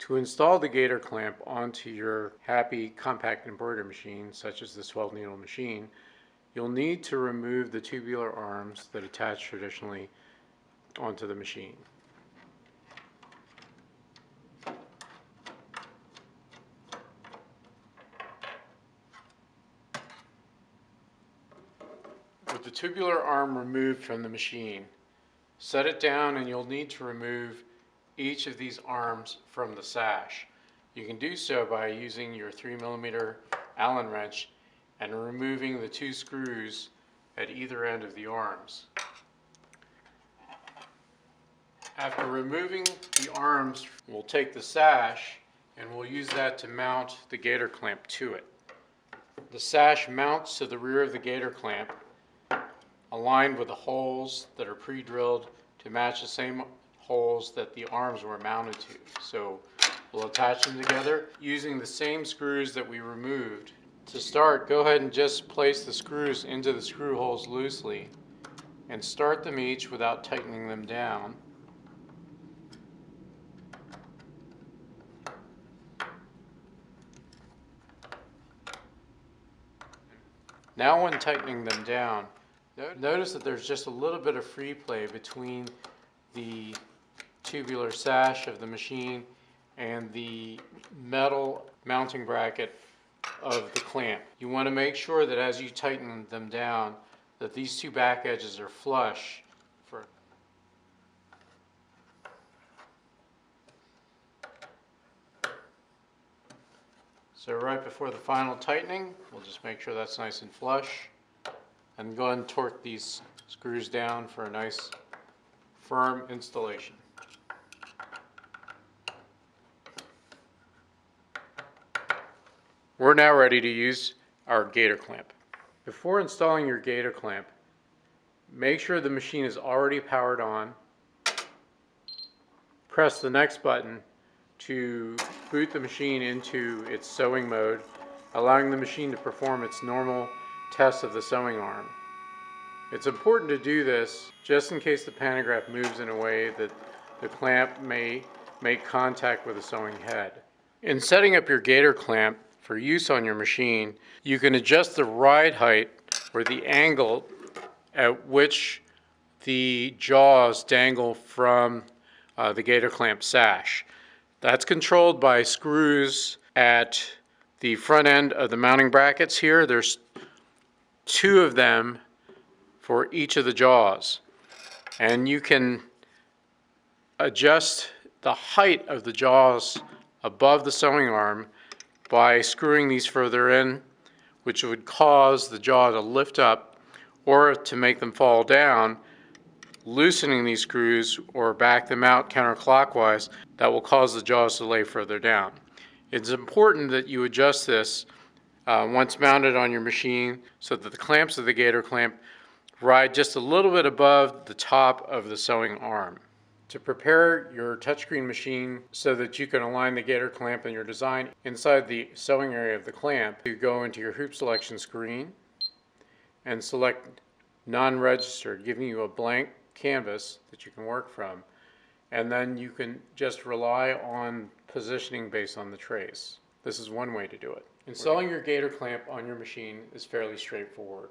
To install the Gator Clamp onto your Happy compact embroidery machine, such as this 12 needle machine, you'll need to remove the tubular arms that attach traditionally onto the machine. With the tubular arm removed from the machine, set it down and you'll need to remove each of these arms from the sash. You can do so by using your 3mm Allen wrench and removing the 2 screws at either end of the arms. After removing the arms, we'll take the sash and we'll use that to mount the Gator Clamp to it. The sash mounts to the rear of the Gator Clamp, aligned with the holes that are pre-drilled to match the same holes that the arms were mounted to. So we'll attach them together using the same screws that we removed. To start, go ahead and just place the screws into the screw holes loosely and start them each without tightening them down. Now when tightening them down, notice that there's just a little bit of free play between the tubular sash of the machine and the metal mounting bracket of the clamp. You want to make sure that as you tighten them down that these 2 back edges are flush. So right before the final tightening, we'll just make sure that's nice and flush, and go ahead and torque these screws down for a nice firm installation. We're now ready to use our Gator Clamp. Before installing your Gator Clamp, make sure the machine is already powered on. Press the next button to boot the machine into its sewing mode, allowing the machine to perform its normal test of the sewing arm. It's important to do this just in case the pantograph moves in a way that the clamp may make contact with the sewing head. In setting up your Gator Clamp for use on your machine, you can adjust the ride height or the angle at which the jaws dangle from the Gator Clamp sash. That's controlled by screws at the front end of the mounting brackets here. There's 2 of them for each of the jaws. And you can adjust the height of the jaws above the sewing arm by screwing these further in, which would cause the jaw to lift up, or to make them fall down, loosening these screws or back them out counterclockwise, that will cause the jaws to lay further down. It's important that you adjust this once mounted on your machine so that the clamps of the Gator Clamp ride just a little bit above the top of the sewing arm. To prepare your touchscreen machine so that you can align the Gator Clamp and your design inside the sewing area of the clamp, you go into your hoop selection screen and select Non-Registered, giving you a blank canvas that you can work from, and then you can just rely on positioning based on the trace. This is one way to do it. Installing your Gator Clamp on your machine is fairly straightforward.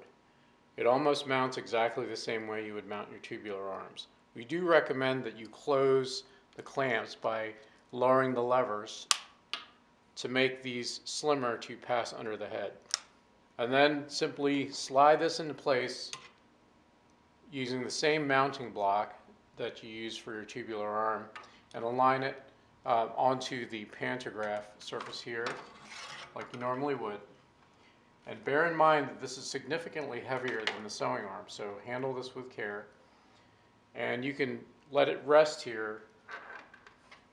It almost mounts exactly the same way you would mount your tubular arms. We do recommend that you close the clamps by lowering the levers to make these slimmer to pass under the head. And then simply slide this into place using the same mounting block that you use for your tubular arm, and align it onto the pantograph surface here like you normally would. And bear in mind that this is significantly heavier than the sewing arm, so handle this with care. And you can let it rest here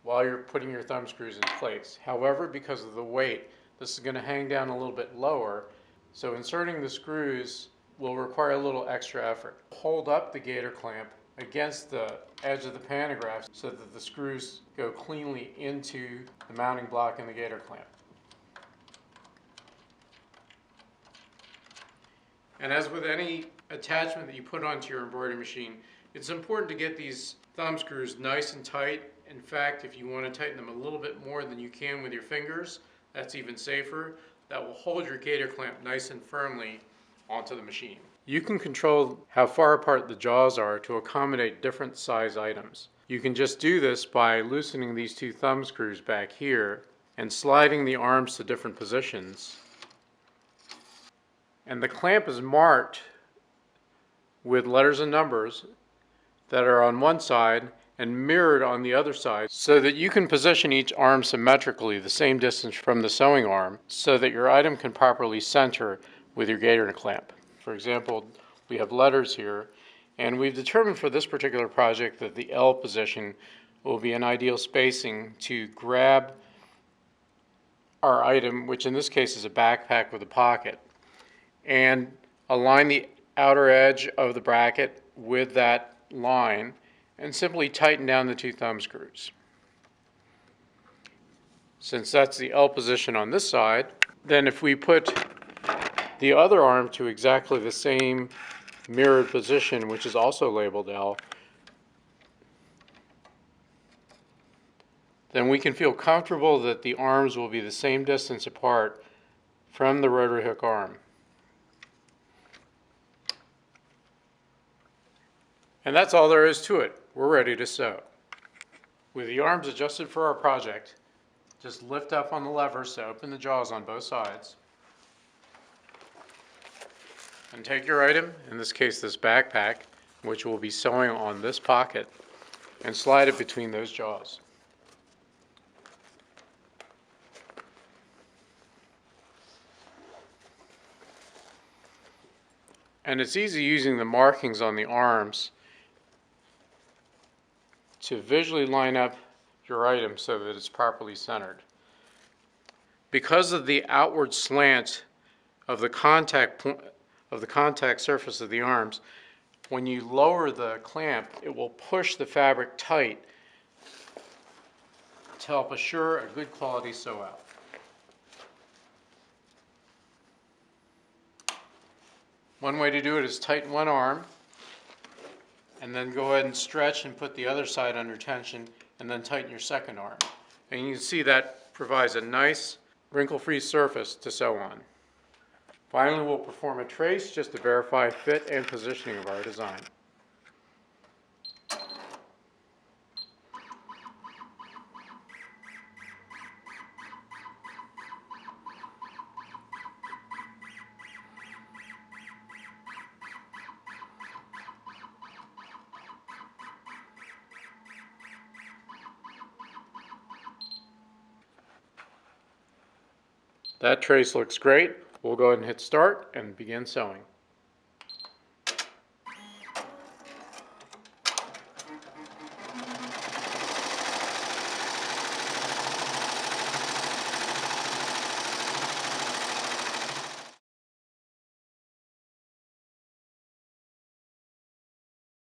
while you're putting your thumb screws in place. However, because of the weight, this is going to hang down a little bit lower, so inserting the screws will require a little extra effort. Hold up the Gator Clamp against the edge of the pantograph so that the screws go cleanly into the mounting block in the Gator Clamp. And as with any attachment that you put onto your embroidery machine, it's important to get these thumb screws nice and tight In fact, if you want to tighten them a little bit more than you can with your fingers, that's even safer. That will hold your Gator Clamp nice and firmly onto the machine. You can control how far apart the jaws are to accommodate different size items. You can just do this by loosening these two thumb screws back here and sliding the arms to different positions. And the clamp is marked with letters and numbers that are on one side and mirrored on the other side, so that you can position each arm symmetrically the same distance from the sewing arm so that your item can properly center with your Gator Clamp. For example, we have letters here, and we've determined for this particular project that the L position will be an ideal spacing to grab our item, which in this case is a backpack with a pocket, and align the outer edge of the bracket with that line and simply tighten down the two thumb screws. Since that's the L position on this side, then if we put the other arm to exactly the same mirrored position, which is also labeled L, then we can feel comfortable that the arms will be the same distance apart from the rotary hook arm. And that's all there is to it. We're ready to sew. With the arms adjusted for our project, just lift up on the levers to open the jaws on both sides. And take your item, in this case this backpack, which we'll be sewing on this pocket, and slide it between those jaws. And it's easy using the markings on the arms to visually line up your item so that it's properly centered. Because of the outward slant of the contact surface of the arms, when you lower the clamp, it will push the fabric tight to help assure a good quality sew out. One way to do it is tighten one arm, and then go ahead and stretch and put the other side under tension, and then tighten your second arm. And you can see that provides a nice wrinkle-free surface to sew on. Finally, we'll perform a trace just to verify fit and positioning of our design. That trace looks great. We'll go ahead and hit start and begin sewing.